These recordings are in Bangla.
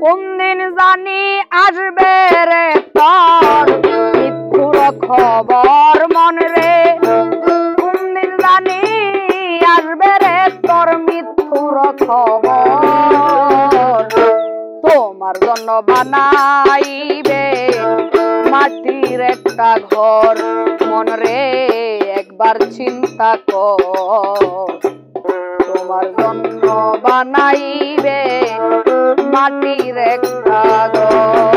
কোন দিন জানি আসবে রে তোর মৃত্যুর খবর মন রে, কোন দিন জানি আসবে রে তোর মৃত্যুর খবর। তোমার জন্য বানাইবে মাটির একটা ঘর মন রে, একবার চিন্তা কর। তোমার জন্য বানাইবে মাটির একটা ঘর।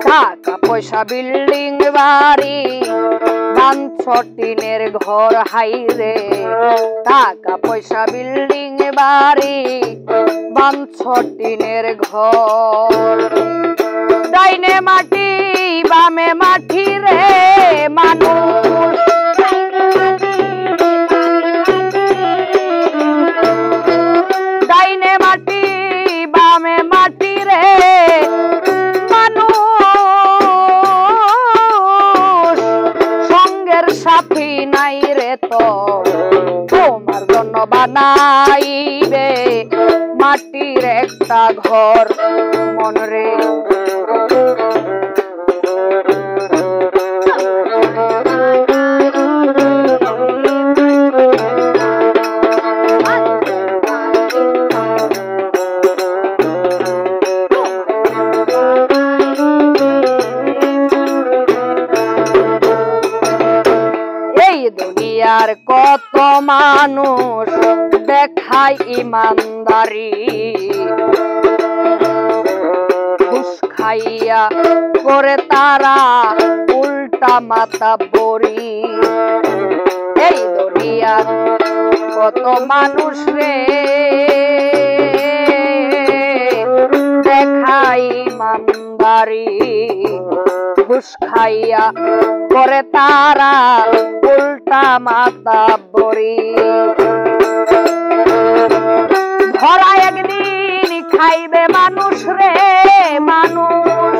টাকা পয়সা বিল্ডিং বাড়ি বাঞ্ছ টিনের ঘর হাইরে, টাকা পয়সা বিল্ডিং বাড়ি বাঞ্ছ টিনের ঘর। ডাইনে মাটি বামে মাটি রে মানুষ, ডাইনে মাটি বামে মাটি রে সাথী নাই রে তো। তোমার জন্য বানাইবে মাটির একটা ঘর মন রে। দুনিয়ার কত মানুষ দেখায় ইমানদারি, ঘুষ খাইয়া করে তারা উল্টা মাথা বড়ি। এই দুনিয়ার কত মানুষ রে দেখায় ইমানদারি, ঘুষ খাইয়া করে তারা উল্টা মাথা বড়ি। ধরা একদিন খাইবে মানুষ রে মানুষ,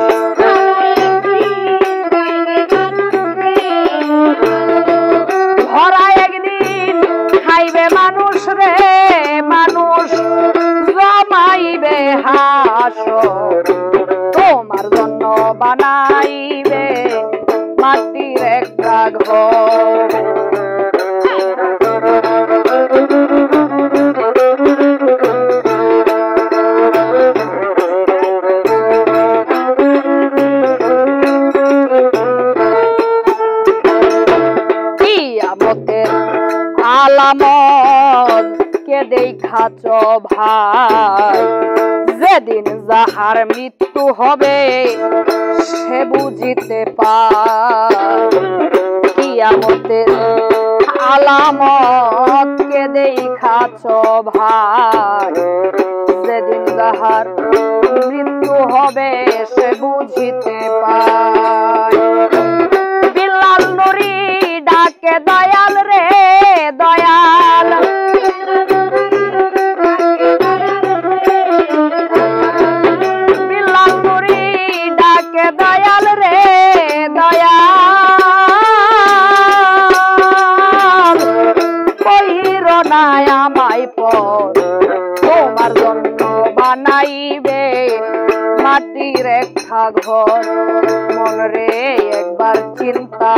ধরা একদিন খাইবে মানুষ রে মানুষ, জমাইবে হাসর। তোমার জন্য বানাইবে মাটির একটা ঘর। কিয়ামতের আলামত কে দেখাছ ভাই, যেদিন যাহার মৃত্যু হবে সে বুঝিতে পায়। কিয়ামতের আলামত কে দেখাছ ভাই, যেদিন যাহার মৃত্যু হবে সে বুঝিতে পায়। বিল্লাল নুরি ডাকে দয়াল রে দয়াল, বিল্লাল নুরি ডাকে দয়াল রে দয়াল, কইর না আমায় পর। তোমার জন্য বানাইবে মাটির একটা ঘর মন রে, একবার চিন্তা